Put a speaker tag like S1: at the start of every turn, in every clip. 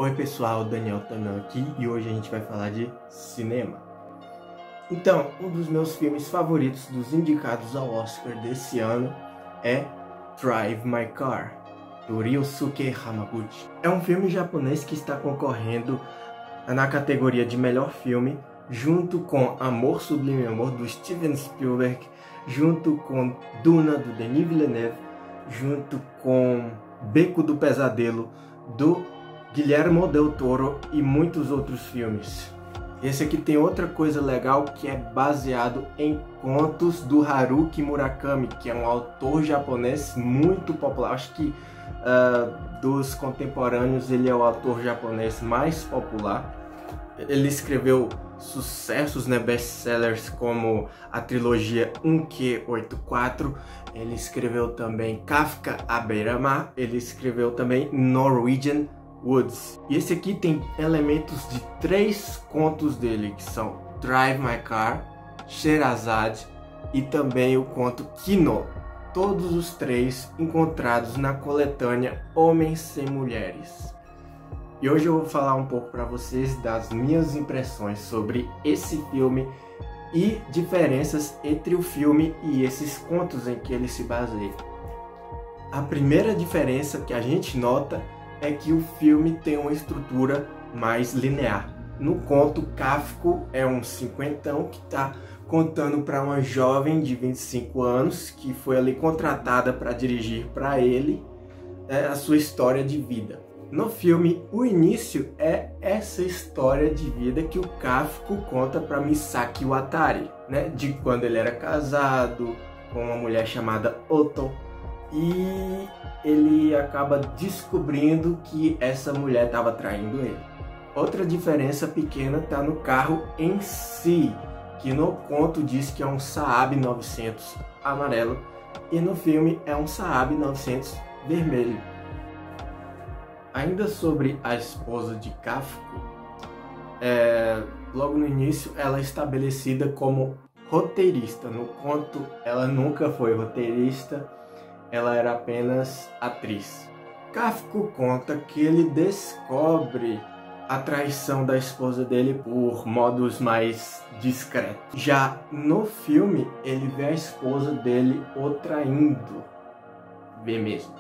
S1: Oi pessoal, Daniel Tanan aqui e hoje a gente vai falar de cinema. Então, um dos meus filmes favoritos dos indicados ao Oscar desse ano é Drive My Car, do Ryosuke Hamaguchi. É um filme japonês que está concorrendo na categoria de melhor filme, junto com Amor Sublime Amor, do Steven Spielberg, junto com Duna, do Denis Villeneuve, junto com Beco do Pesadelo, do Guillermo del Toro e muitos outros filmes. Esse aqui tem outra coisa legal, que é baseado em contos do Haruki Murakami, que é um autor japonês muito popular. Acho que dos contemporâneos ele é o autor japonês mais popular. Ele escreveu sucessos, best-sellers como a trilogia Unke 84, ele escreveu também Kafka à beira-mar, ele escreveu também Norwegian Woods. E esse aqui tem elementos de 3 contos dele, que são Drive My Car, Sherazade e também o conto Kino. Todos os 3 encontrados na coletânea Homens Sem Mulheres. E hoje eu vou falar um pouco para vocês das minhas impressões sobre esse filme e diferenças entre o filme e esses contos em que ele se baseia. A primeira diferença que a gente nota é que o filme tem uma estrutura mais linear. No conto, Kafka é um cinquentão que está contando para uma jovem de 25 anos que foi ali contratada para dirigir para ele a sua história de vida. No filme, o início é essa história de vida que o Kafka conta para Misaki Watari, de quando ele era casado com uma mulher chamada Oto, e ele acaba descobrindo que essa mulher estava traindo ele. Outra diferença pequena está no carro em si, que no conto diz que é um Saab 900 amarelo e no filme é um Saab 900 vermelho. Ainda sobre a esposa de Kafka, logo no início ela é estabelecida como roteirista. No conto ela nunca foi roteirista, ela era apenas atriz. Kafka conta que ele descobre a traição da esposa dele por modos mais discretos. Já no filme ele vê a esposa dele o traindo. Vê mesmo.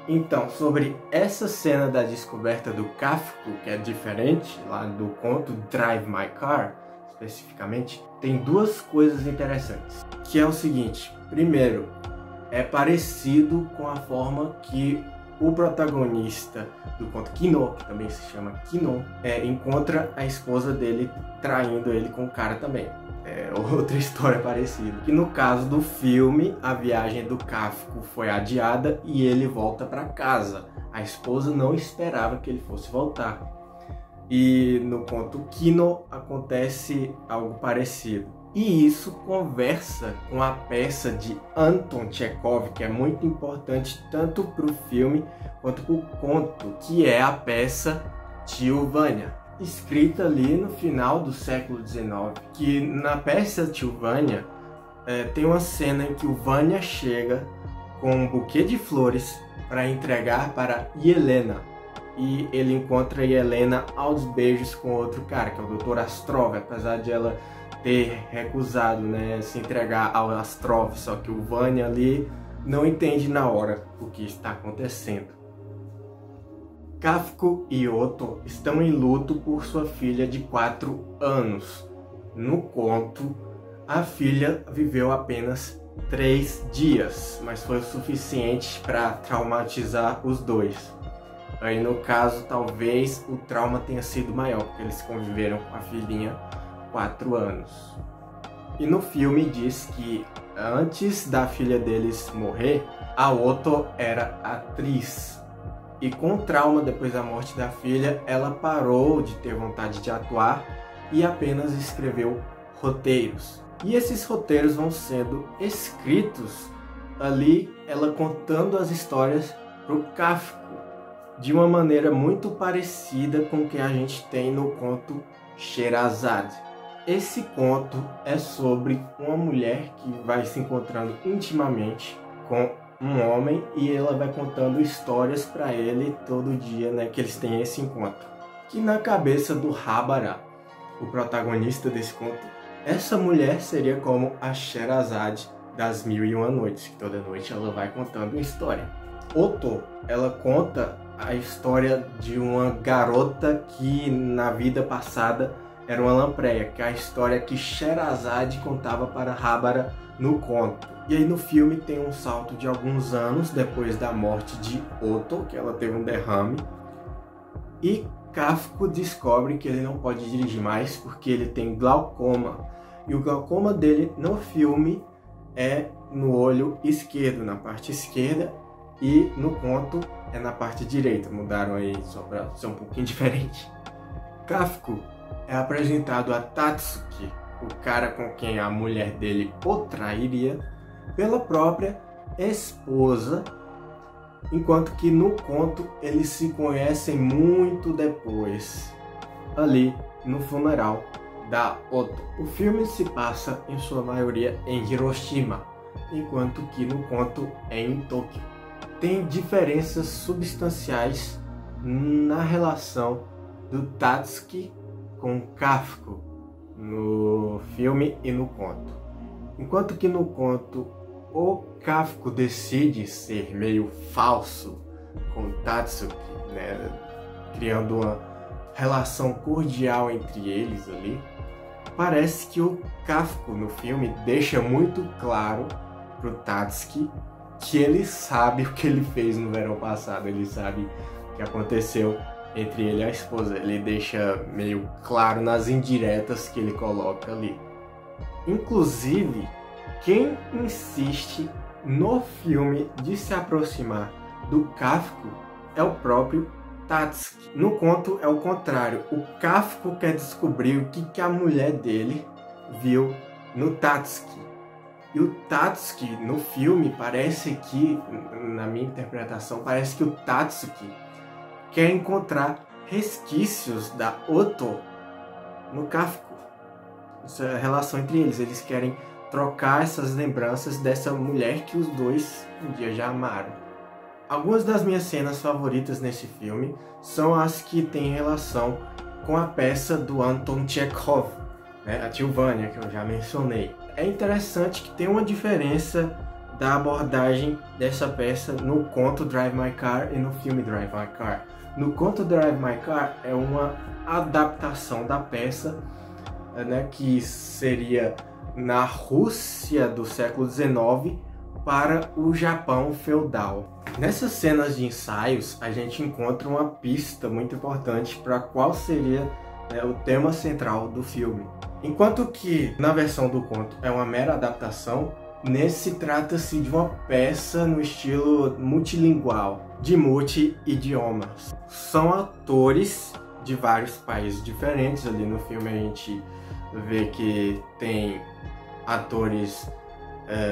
S1: Então, sobre essa cena da descoberta do Kafka, que é diferente lá do conto Drive My Car, especificamente, tem 2 coisas interessantes. Que é o seguinte: primeiro, é parecido com a forma que o protagonista do conto Kino, que também se chama Kino, encontra a esposa dele traindo ele com o cara também. É outra história parecida. Que no caso do filme, a viagem do Kafka foi adiada e ele volta para casa. A esposa não esperava que ele fosse voltar. E no conto Kino acontece algo parecido. E isso conversa com a peça de Anton Chekhov, que é muito importante tanto para o filme quanto para o conto, que é a peça Tio Vanya, escrita ali no final do século XIX. Que na peça Tio Vanya tem uma cena em que o Vanya chega com um buquê de flores para entregar para Yelena. E ele encontra Yelena aos beijos com outro cara, que é o Dr. Astrov, apesar de ela ter recusado se entregar ao Astrov, só que o Vanya ali não entende na hora o que está acontecendo. Kafka e Oto estão em luto por sua filha de 4 anos. No conto, a filha viveu apenas 3 dias, mas foi o suficiente para traumatizar os dois. Aí no caso, talvez o trauma tenha sido maior, porque eles conviveram com a filhinha 4 anos. E no filme diz que antes da filha deles morrer, a Oto era atriz. E com o trauma depois da morte da filha, ela parou de ter vontade de atuar e apenas escreveu roteiros. E esses roteiros vão sendo escritos ali, ela contando as histórias pro Kafka, de uma maneira muito parecida com o que a gente tem no conto Sherazade. Esse conto é sobre uma mulher que vai se encontrando intimamente com um homem e ela vai contando histórias para ele todo dia, né, que eles têm esse encontro. Que na cabeça do Habara, o protagonista desse conto, essa mulher seria como a Sherazade das Mil e Uma Noites, que toda noite ela vai contando uma história. Oto, ela conta a história de uma garota que na vida passada era uma lampreia, que é a história que Sherazade contava para Habara no conto. E aí no filme tem um salto de alguns anos depois da morte de Oto, que ela teve um derrame, e Kafka descobre que ele não pode dirigir mais porque ele tem glaucoma. E o glaucoma dele no filme é no olho esquerdo, na parte esquerda, e no conto é na parte direita. Mudaram aí só para ser um pouquinho diferente. Kafka é apresentado a Tatsuki, o cara com quem a mulher dele o trairia, pela própria esposa, enquanto que no conto eles se conhecem muito depois, ali no funeral da Oto. O filme se passa em sua maioria em Hiroshima, enquanto que no conto é em Tóquio. Tem diferenças substanciais na relação do Tatsuki com Kafka no filme e no conto. Enquanto que no conto o Kafka decide ser meio falso com Tatsuki, né, criando uma relação cordial entre eles ali, parece que o Kafka no filme deixa muito claro pro Tatsuki que ele sabe o que ele fez no verão passado, ele sabe o que aconteceu entre ele e a esposa. Ele deixa meio claro nas indiretas que ele coloca ali. Inclusive, quem insiste no filme de se aproximar do Kafka é o próprio Tatsuki. No conto é o contrário. O Kafka quer descobrir o que a mulher dele viu no Tatsuki. E o Tatsuki no filme parece que, na minha interpretação, parece que o Tatsuki quer encontrar resquícios da Oto no Kafka. Essa é a relação entre eles. Eles querem trocar essas lembranças dessa mulher que os dois um dia já amaram. Algumas das minhas cenas favoritas nesse filme são as que têm relação com a peça do Anton Chekhov, né, a Tilvânia, que eu já mencionei. É interessante que tem uma diferença da abordagem dessa peça no conto Drive My Car e no filme Drive My Car. No conto Drive My Car é uma adaptação da peça, né, que seria na Rússia do século XIX para o Japão feudal. Nessas cenas de ensaios, a gente encontra uma pista muito importante para qual seria, né, o tema central do filme. Enquanto que na versão do conto é uma mera adaptação, nesse trata-se de uma peça no estilo multilingual, de multi-idiomas. São atores de vários países diferentes. Ali no filme a gente vê que tem atores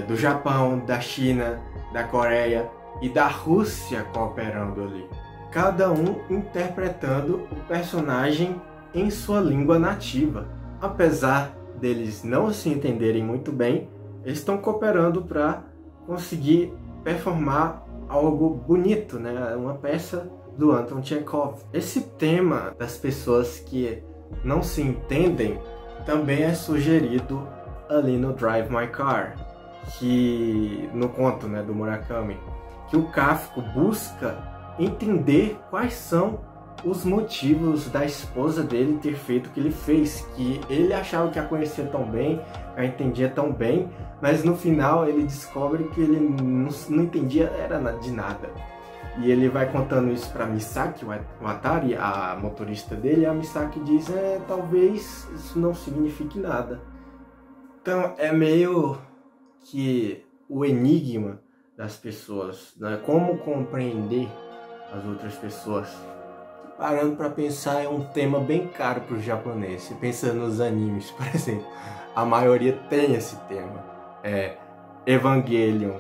S1: do Japão, da China, da Coreia e da Rússia cooperando ali. Cada um interpretando o personagem em sua língua nativa. Apesar deles não se entenderem muito bem, eles estão cooperando para conseguir performar algo bonito, né? Uma peça do Anton Chekhov. Esse tema das pessoas que não se entendem também é sugerido ali no Drive My Car, que no conto, né, do Murakami, que o Kafka busca entender quais são os motivos da esposa dele ter feito o que ele fez, que ele achava que a conhecia tão bem, a entendia tão bem, mas no final ele descobre que ele não entendia era de nada. E ele vai contando isso para Misaki Watari, a motorista dele, e a Misaki diz, talvez isso não signifique nada. Então é meio que o enigma das pessoas, né? Como compreender as outras pessoas. Parando para pensar, é um tema bem caro para os japoneses. Pensando nos animes, por exemplo, a maioria tem esse tema. Evangelion,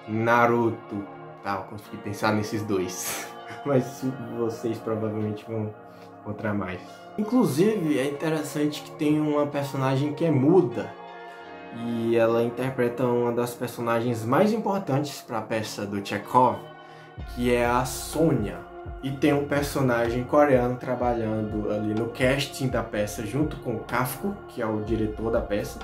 S1: Naruto, eu consegui pensar nesses dois. Mas vocês provavelmente vão encontrar mais. Inclusive, é interessante que tem uma personagem que é muda e ela interpreta uma das personagens mais importantes para a peça do Chekhov, que é a Sônia. E tem um personagem coreano trabalhando ali no casting da peça junto com o Kafko, que é o diretor da peça.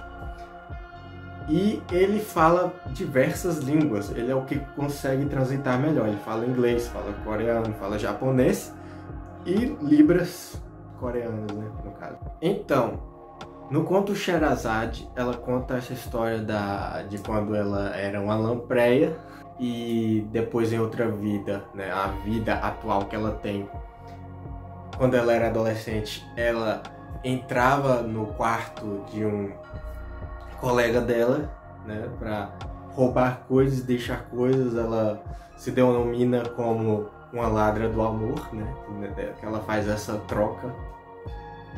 S1: E ele fala diversas línguas, ele é o que consegue transitar melhor. Ele fala inglês, fala coreano, fala japonês e libras coreanas, né, no caso. Então, no conto Sherazade, ela conta essa história de quando ela era uma lampreia e depois em outra vida, né, a vida atual que ela tem. Quando ela era adolescente, ela entrava no quarto de um colega dela, né, para roubar coisas, deixar coisas. Ela se denomina como uma ladra do amor, né, que ela faz essa troca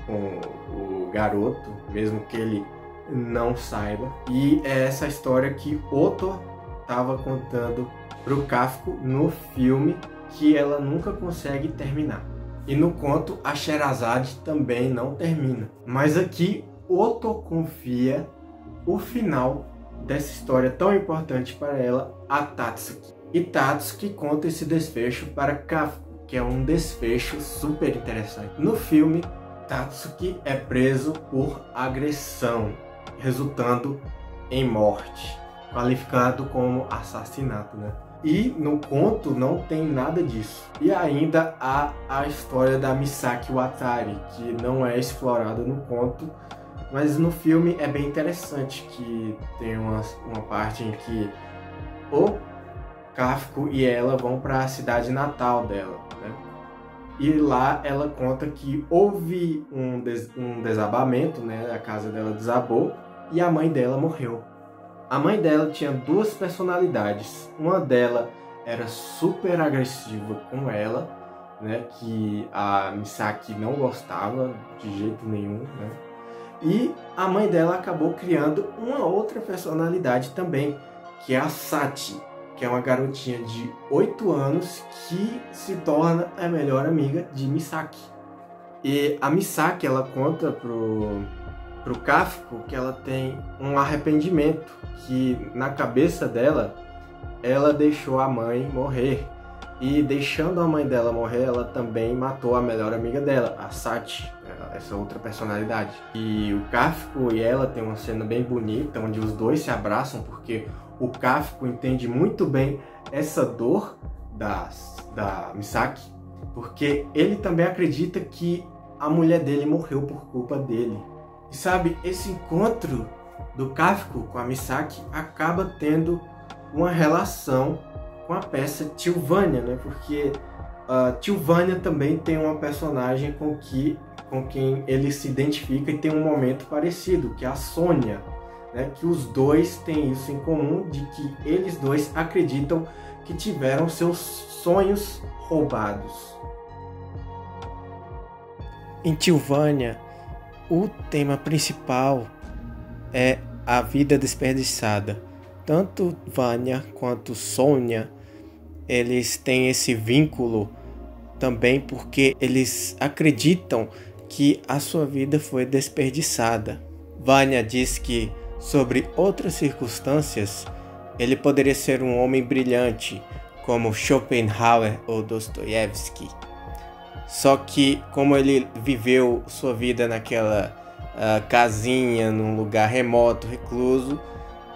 S1: com o garoto, mesmo que ele não saiba. E é essa história que Otto estava contando pro Kafko no filme, que ela nunca consegue terminar. E no conto, a Sherazade também não termina. Mas aqui, Otto confia o final dessa história tão importante para ela a Tatsuki. E Tatsuki conta esse desfecho para Kafko, que é um desfecho super interessante. No filme, Tatsuki é preso por agressão, resultando em morte, qualificado como assassinato, né? E no conto não tem nada disso. E ainda há a história da Misaki Watari, que não é explorada no conto, mas no filme é bem interessante, que tem uma parte em que o Kafko e ela vão para a cidade natal dela, né? E lá ela conta que houve um desabamento, né? A casa dela desabou e a mãe dela morreu. A mãe dela tinha duas personalidades. Uma dela era super agressiva com ela, né? Que a Misaki não gostava de jeito nenhum, né? E a mãe dela acabou criando uma outra personalidade também, que é a Sachi, que é uma garotinha de 8 anos que se torna a melhor amiga de Misaki. E a Misaki, ela conta pro Kafko que ela tem um arrependimento, que na cabeça dela, ela deixou a mãe morrer. E deixando a mãe dela morrer, ela também matou a melhor amiga dela, a Sachi, essa outra personalidade. E o Kafko e ela tem uma cena bem bonita, onde os dois se abraçam, porque o Kafko entende muito bem essa dor da Misaki, porque ele também acredita que a mulher dele morreu por culpa dele. E sabe, esse encontro do Kafko com a Misaki acaba tendo uma relação com a peça Tilvânia, né? Porque Tilvânia também tem uma personagem com quem ele se identifica e tem um momento parecido, que é a Sônia, né? Que os dois têm isso em comum, de que eles dois acreditam que tiveram seus sonhos roubados. Em Tilvânia, o tema principal é a vida desperdiçada. Tanto Vanya quanto Sônia, eles têm esse vínculo também porque eles acreditam que a sua vida foi desperdiçada. Vanya diz que, sobre outras circunstâncias, ele poderia ser um homem brilhante, como Schopenhauer ou Dostoiévski. Só que, como ele viveu sua vida naquela casinha, num lugar remoto, recluso,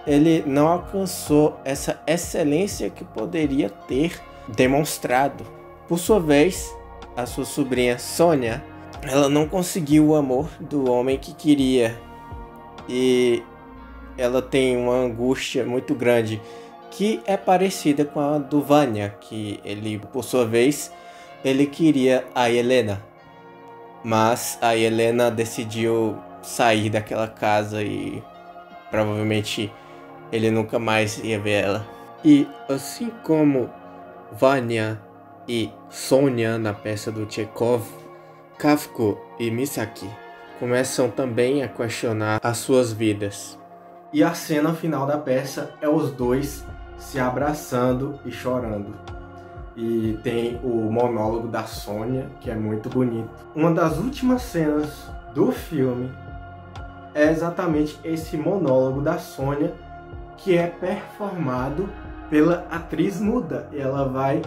S1: ele não alcançou essa excelência que poderia ter demonstrado. Por sua vez, a sua sobrinha Sônia, ela não conseguiu o amor do homem que queria. E ela tem uma angústia muito grande, que é parecida com a do Vanya, que ele, por sua vez, ele queria a Helena. Mas a Helena decidiu sair daquela casa e provavelmente ele nunca mais ia ver ela. E assim como Vanya e Sônia na peça do Chekhov, Kafko e Misaki começam também a questionar as suas vidas. E a cena final da peça é os dois se abraçando e chorando. E tem o monólogo da Sônia, que é muito bonito. Uma das últimas cenas do filme é exatamente esse monólogo da Sônia, que é performado pela atriz muda. E ela vai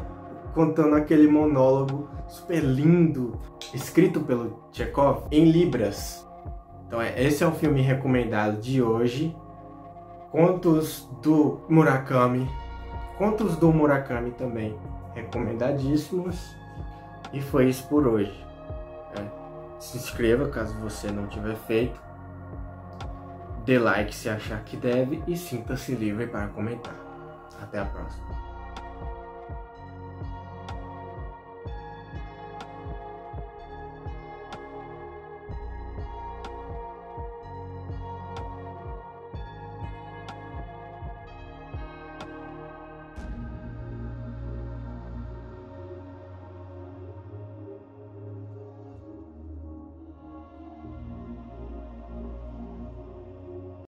S1: contando aquele monólogo super lindo, escrito pelo Chekhov em libras. Então esse é o filme recomendado de hoje. Contos do Murakami também recomendadíssimos. E foi isso por hoje. Se inscreva caso você não tiver feito. Dê like se achar que deve e sinta-se livre para comentar. Até a próxima.